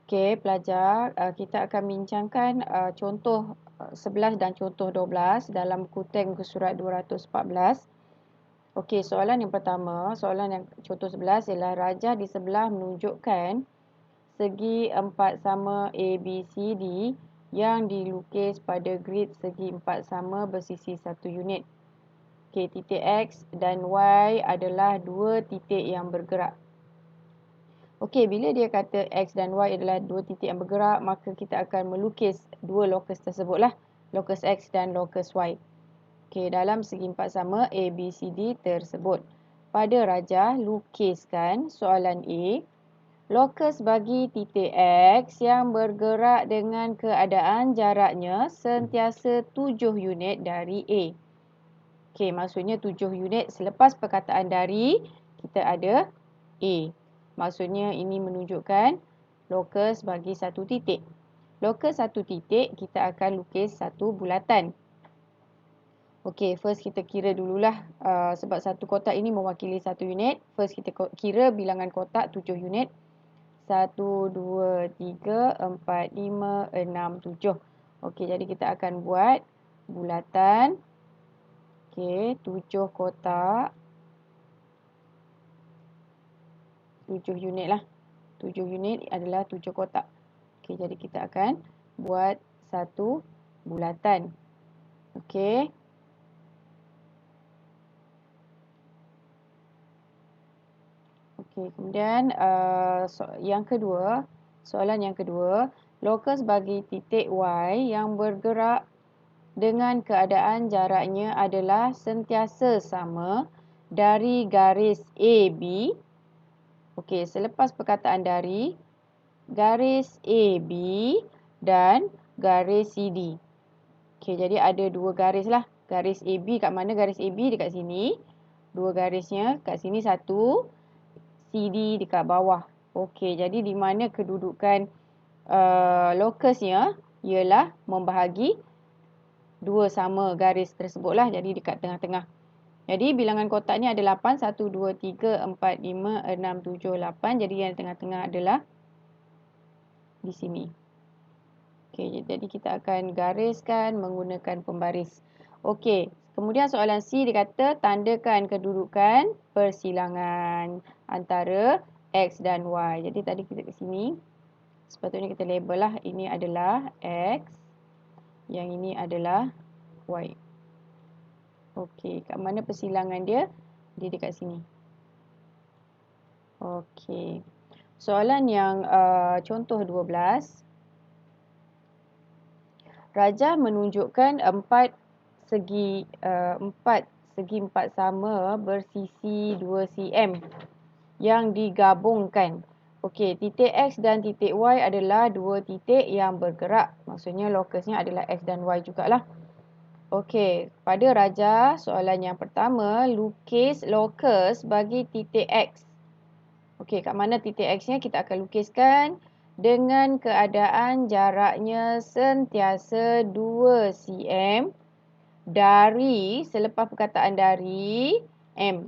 Okey, pelajar, kita akan bincangkan contoh 11 dan contoh 12 dalam kuteng muka surat 214. Okey, soalan yang pertama, soalan yang contoh 11 ialah rajah di sebelah menunjukkan segi empat sama ABCD yang dilukis pada grid segi empat sama bersisi 1 unit. Okey, titik X dan Y adalah dua titik yang bergerak. Okey, bila dia kata X dan Y adalah dua titik yang bergerak, maka kita akan melukis dua lokus tersebutlah, lokus X dan lokus Y. Okey, dalam segi empat sama ABCD tersebut. Pada rajah, lukiskan soalan A. Lokus bagi titik X yang bergerak dengan keadaan jaraknya sentiasa 7 unit dari A. Okey, maksudnya 7 unit selepas perkataan dari, kita ada A. Maksudnya ini menunjukkan lokus bagi satu titik. Lokus satu titik, kita akan lukis satu bulatan. Okey, first kita kira dululah sebab satu kotak ini mewakili satu unit. First kita kira bilangan kotak 7 unit. 1, 2, 3, 4, 5, 6, 7. Okey, jadi kita akan buat bulatan. Okey, 7 kotak. 7 unit lah. 7 unit adalah 7 kotak. Okey, jadi kita akan buat satu bulatan. Okey. Okey, kemudian yang kedua, soalan yang kedua, lokus bagi titik Y yang bergerak dengan keadaan jaraknya adalah sentiasa sama dari garis AB. Okey, selepas perkataan dari, garis AB dan garis CD. Okey, jadi ada dua garis lah. Garis AB kat mana? Garis AB dekat sini. Dua garisnya kat sini satu. CD dekat bawah. Okey, jadi di mana kedudukan lokusnya ialah membahagi dua sama garis tersebutlah. Jadi dekat tengah-tengah. Jadi bilangan kotak ni ada 8. 1, 2, 3, 4, 5, 6, 7, 8. Jadi yang tengah-tengah adalah di sini. Okey, jadi kita akan gariskan menggunakan pembaris. Okey, kemudian soalan C dia kata tandakan kedudukan persilangan antara X dan Y. Jadi tadi kita ke sini. Sepatutnya kita label lah. Ini adalah X. Yang ini adalah Y. Okey, kat mana persilangan dia? Dia dekat sini. Okey. Soalan yang contoh 12. Rajah menunjukkan empat segi empat sama bersisi 2 cm yang digabungkan. Okey, titik X dan titik Y adalah dua titik yang bergerak. Maksudnya lokusnya adalah X dan Y jugalah. Okey, pada rajah soalan yang pertama, lukis lokus bagi titik X. Okey, kat mana titik X-nya kita akan lukiskan dengan keadaan jaraknya sentiasa 2 cm dari, selepas perkataan dari, M.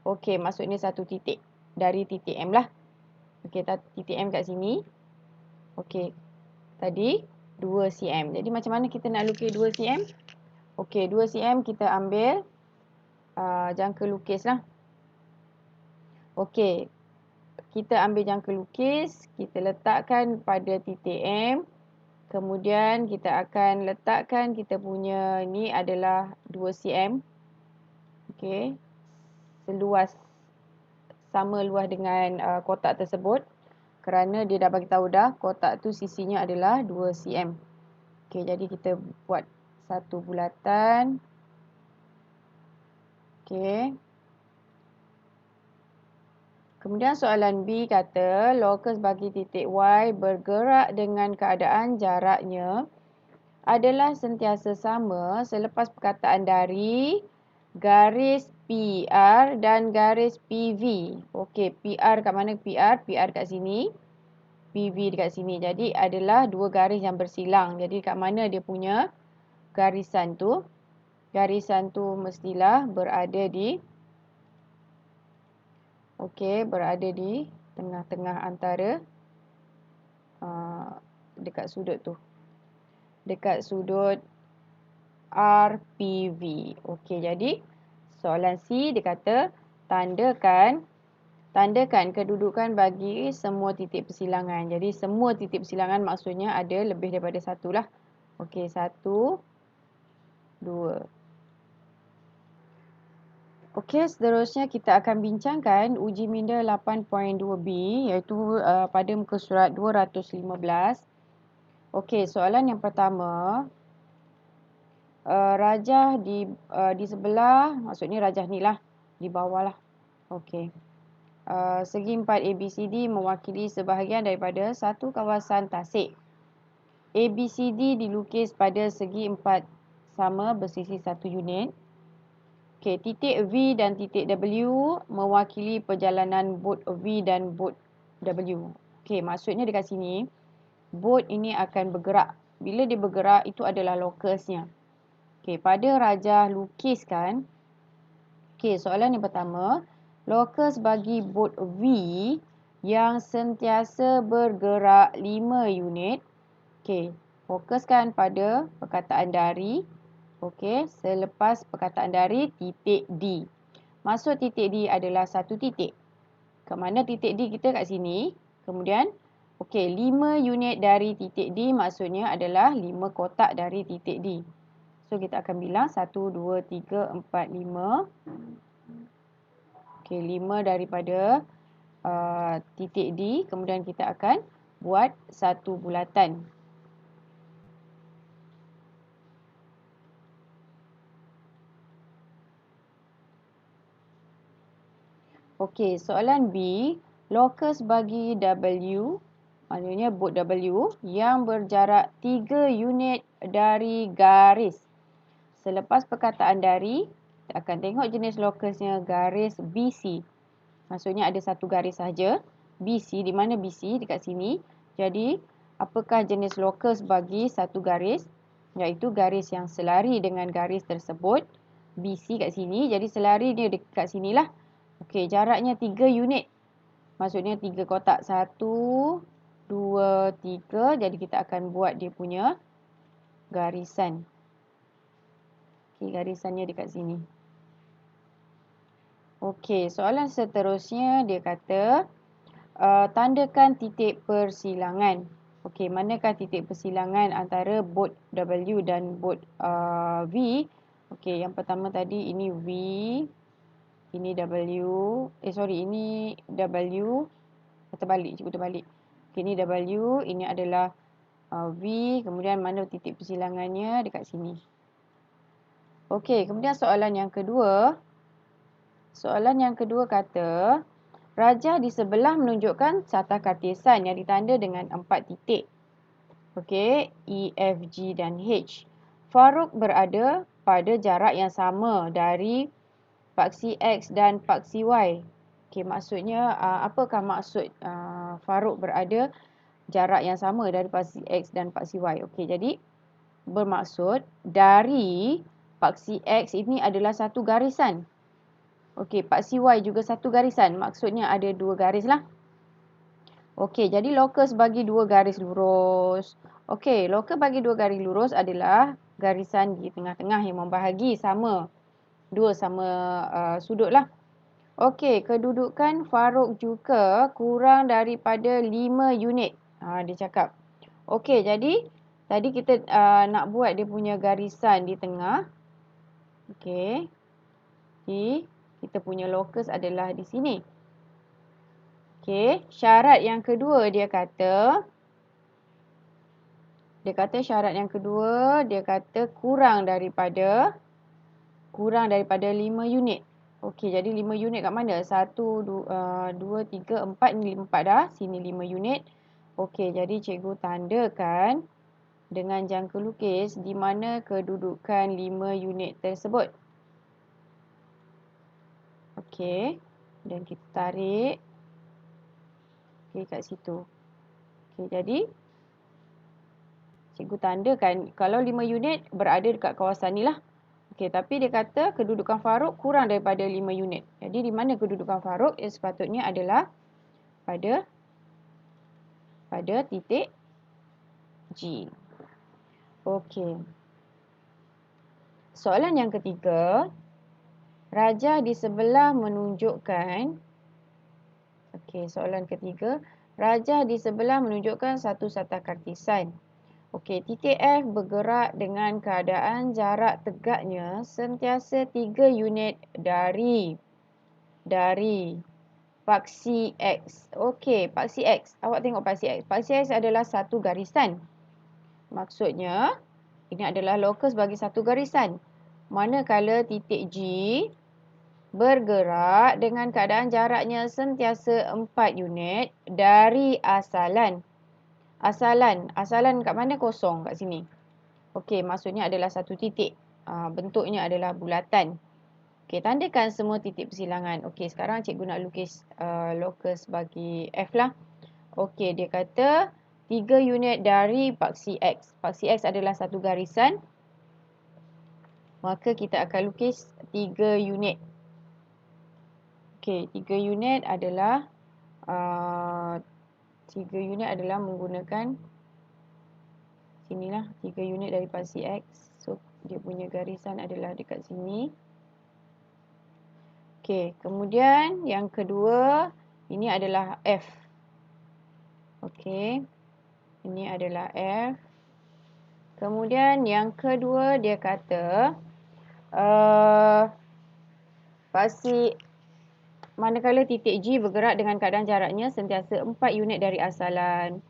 Okey, maksudnya satu titik. Dari titik M lah. Okey, titik M kat sini. Okey, tadi 2 cm. Jadi macam mana kita nak lukis 2 cm? Okey, 2 cm kita ambil jangka lukis lah. Okey, kita ambil jangka lukis, kita letakkan pada titik M. Kemudian kita akan letakkan kita punya ni adalah 2 cm. Okey, seluas, sama luas dengan kotak tersebut. Kerana dia dah bagi tahu dah kotak tu sisinya adalah 2 cm. Okey, jadi kita buat satu bulatan. Okey. Kemudian soalan B kata lokus bagi titik Y bergerak dengan keadaan jaraknya adalah sentiasa sama selepas perkataan dari, garis PR dan garis PV. Okey, PR kat mana PR? PR kat sini. PV dekat sini. Jadi adalah dua garis yang bersilang. Jadi kat mana dia punya garisan tu? Garisan tu mestilah berada di, okey, berada di tengah-tengah antara dekat sudut tu. Dekat sudut RPV. Okey, jadi soalan C dia kata tandakan kedudukan bagi semua titik persilangan. Jadi semua titik persilangan maksudnya ada lebih daripada satu lah. Okey, 1, 2. Okey, seterusnya kita akan bincangkan uji minda 8.2B iaitu pada muka surat 215. Okey, soalan yang pertama, rajah di sebelah, maksudnya rajah ni lah, di bawah lah. Okey. Segi 4 ABCD mewakili sebahagian daripada satu kawasan tasik. ABCD dilukis pada segi 4 sama bersisi 1 unit. Okey, titik V dan titik W mewakili perjalanan bot V dan bot W. Okey, maksudnya dekat sini, bot ini akan bergerak. Bila dia bergerak, itu adalah lokusnya. Okey, pada rajah lukiskan. Okey, soalan yang pertama. Lokus bagi bot V yang sentiasa bergerak 5 unit. Okey, fokuskan pada perkataan dari. Okey, selepas perkataan dari titik D. Maksud titik D adalah satu titik. Kat mana titik D kita kat sini. Kemudian, okey, 5 unit dari titik D maksudnya adalah 5 kotak dari titik D. So, kita akan bilang 1, 2, 3, 4, 5. Okey, 5 daripada titik D. Kemudian kita akan buat satu bulatan. Okey, soalan B. Lokus bagi W, maknanya bot W yang berjarak 3 unit dari garis. Selepas perkataan dari, kita akan tengok jenis lokusnya garis BC. Maksudnya ada satu garis sahaja. BC, di mana BC? Dekat sini. Jadi, apakah jenis lokus bagi satu garis? Iaitu garis yang selari dengan garis tersebut. BC kat sini. Jadi, selari dia dekat sinilah. Okey, jaraknya 3 unit. Maksudnya 3 kotak. 1, 2, 3. Jadi kita akan buat dia punya garisan. Okey, garisannya dekat sini. Okey, soalan seterusnya dia kata tandakan titik persilangan. Okey, manakah titik persilangan antara bot W dan bot V? Okey, yang pertama tadi ini V. Ini W, ini W, cikgu terbalik. Okay, ini W, ini adalah V, kemudian mana titik persilangannya dekat sini. Okey, kemudian soalan yang kedua. Soalan yang kedua kata, rajah di sebelah menunjukkan sata kartesan yang ditanda dengan 4 titik. Okey, E, F, G dan H. Farouk berada pada jarak yang sama dari paksi X dan paksi Y. Okey, maksudnya apakah maksud Farouk berada jarak yang sama dari paksi X dan paksi Y? Okey, jadi bermaksud dari paksi X ini adalah satu garisan. Okey, paksi Y juga satu garisan. Maksudnya ada dua garis lah. Okey, jadi lokus bagi dua garis lurus. Okey, lokus bagi dua garis lurus adalah garisan di tengah-tengah yang membahagi sama. Dua sama sudut lah. Okey, kedudukan Farouk juga kurang daripada 5 unit. Dia cakap. Okey, jadi tadi kita nak buat dia punya garisan di tengah. Okey. Jadi, kita punya lokus adalah di sini. Okey, syarat yang kedua dia kata syarat yang kedua dia kata kurang daripada 5 unit. Okey, jadi 5 unit kat mana? 1, 2, 3, 4. Ni 4 dah. Sini 5 unit. Okey, jadi cikgu tandakan dengan jangka lukis di mana kedudukan 5 unit tersebut. Okey, dan kita tarik. Okey, kat situ. Okey, jadi cikgu tandakan kalau 5 unit berada dekat kawasan ni lah. Okey, tapi dia kata kedudukan Farouk kurang daripada 5 unit. Jadi di mana kedudukan Farouk? Sepatutnya adalah pada titik G. Okey. Soalan yang ketiga, raja di sebelah menunjukkan, soalan ketiga, raja di sebelah menunjukkan satu sata kartisan. Titik F bergerak dengan keadaan jarak tegaknya sentiasa 3 unit dari paksi X. Paksi X. Awak tengok paksi X. Paksi X adalah satu garisan. Maksudnya, ini adalah lokus bagi satu garisan. Manakala titik G bergerak dengan keadaan jaraknya sentiasa 4 unit dari asalan. Asalan kat mana? Kosong kat sini. Maksudnya adalah satu titik. Bentuknya adalah bulatan. Tandakan semua titik persilangan. Sekarang cikgu nak lukis lokus bagi F lah. Dia kata 3 unit dari paksi X. Paksi X adalah satu garisan. Maka kita akan lukis 3 unit. 3 unit adalah 3 unit adalah menggunakan sinilah 3 unit dari paksi X. So dia punya garisan adalah dekat sini. Kemudian yang kedua, ini adalah F. Ini adalah F. Kemudian yang kedua dia kata paksi manakala titik G bergerak dengan keadaan jaraknya sentiasa 4 unit dari asalan.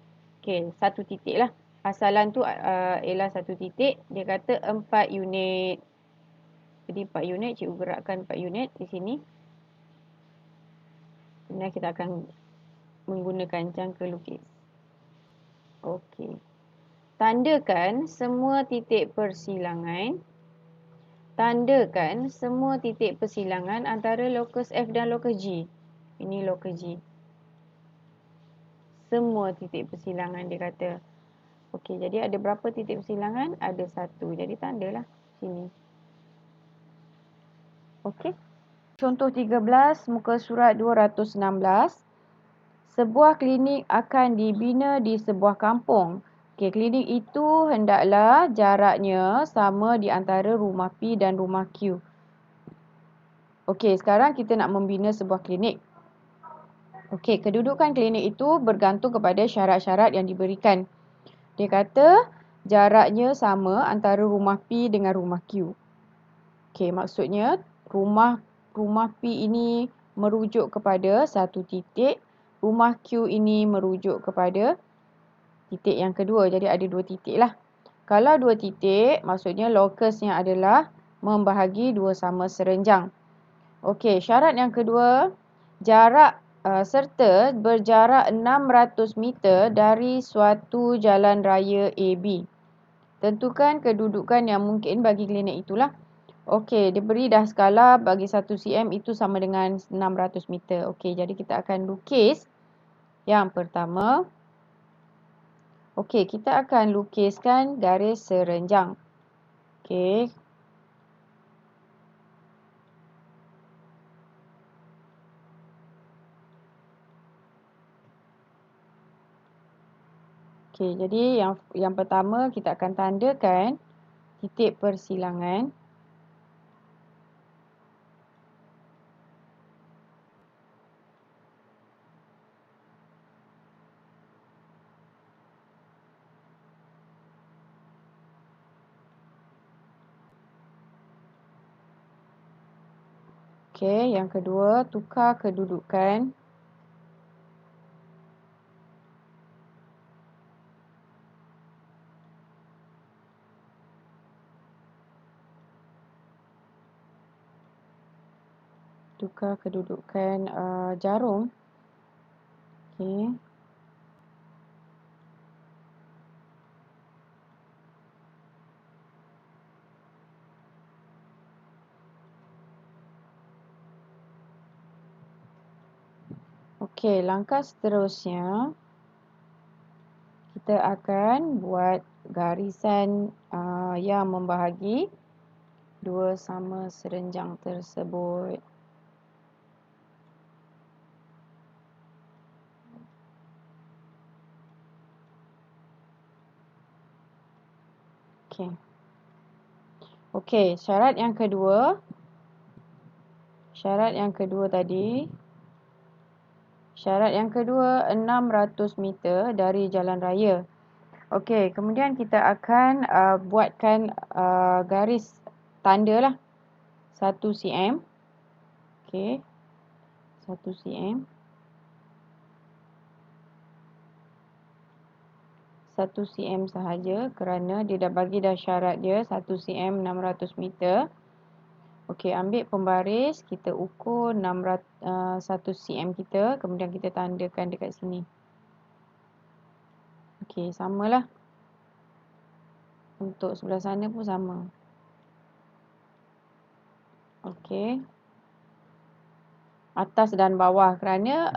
Satu titik lah. Asalan tu ialah satu titik. Dia kata 4 unit. Jadi 4 unit, cikgu gerakkan 4 unit di sini. Kemudian kita akan menggunakan jangka lukis. Tandakan semua titik persilangan. Tandakan semua titik persilangan antara lokus F dan lokus G. Ini lokus G. Semua titik persilangan dia kata. Jadi ada berapa titik persilangan? Ada satu. Jadi tandalah sini. Contoh 13, muka surat 216. Sebuah klinik akan dibina di sebuah kampung. Klinik itu hendaklah jaraknya sama di antara rumah P dan rumah Q. Sekarang kita nak membina sebuah klinik. Kedudukan klinik itu bergantung kepada syarat-syarat yang diberikan. Dia kata jaraknya sama antara rumah P dengan rumah Q. Maksudnya rumah P ini merujuk kepada satu titik. Rumah Q ini merujuk kepada titik yang kedua. Jadi ada dua titik lah. Kalau dua titik, maksudnya lokusnya adalah membahagi dua sama serenjang. Syarat yang kedua, jarak serta berjarak 600 meter dari suatu jalan raya AB. Tentukan kedudukan yang mungkin bagi klinik itulah. Dia beri dah skala bagi 1 cm itu sama dengan 600 meter. Jadi kita akan lukis yang pertama. Kita akan lukiskan garis serenjang. Jadi yang pertama kita akan tandakan titik persilangan. Yang kedua, tukar kedudukan. Tukar kedudukan jarum. Langkah seterusnya kita akan buat garisan yang membahagi dua sama serenjang tersebut. Okey. Okey, syarat yang kedua. Syarat yang kedua tadi. Syarat yang kedua 600 meter dari jalan raya. Okey, kemudian kita akan buatkan garis tanda lah. 1 cm. Okey. 1 cm. 1 cm sahaja kerana dia dah bagi dah syarat dia 1 cm 600 meter. Okey, ambil pembaris, kita ukur 1 cm kita, kemudian kita tandakan dekat sini. Okey, samalah. Untuk sebelah sana pun sama. Okey. Atas dan bawah kerana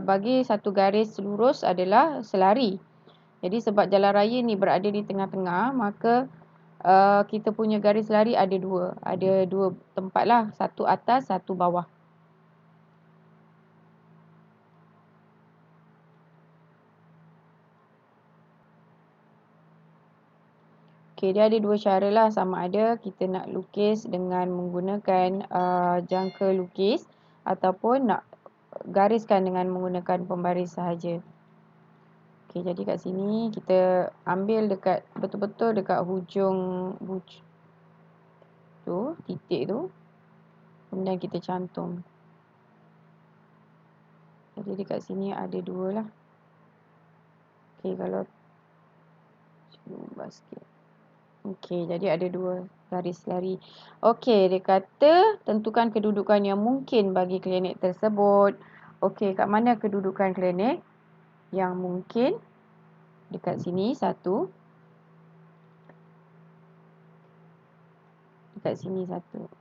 bagi satu garis lurus adalah selari. Jadi sebab jalan raya ni berada di tengah-tengah, maka kita punya garis lari ada dua. Ada dua tempat lah. Satu atas, satu bawah. Okey, dia ada dua cara lah. Sama ada kita nak lukis dengan menggunakan jangka lukis ataupun nak gariskan dengan menggunakan pembaris sahaja. Okey, jadi kat sini kita ambil dekat betul-betul dekat hujung tu, titik tu. Kemudian kita cantum. Jadi dekat sini ada dua lah. Okey, kalau cuba sikit. Okey, jadi ada dua garis lari. Okey, dia kata tentukan kedudukan yang mungkin bagi klinik tersebut. Okey, kat mana kedudukan klinik yang mungkin? Dekat sini satu. Dekat sini satu.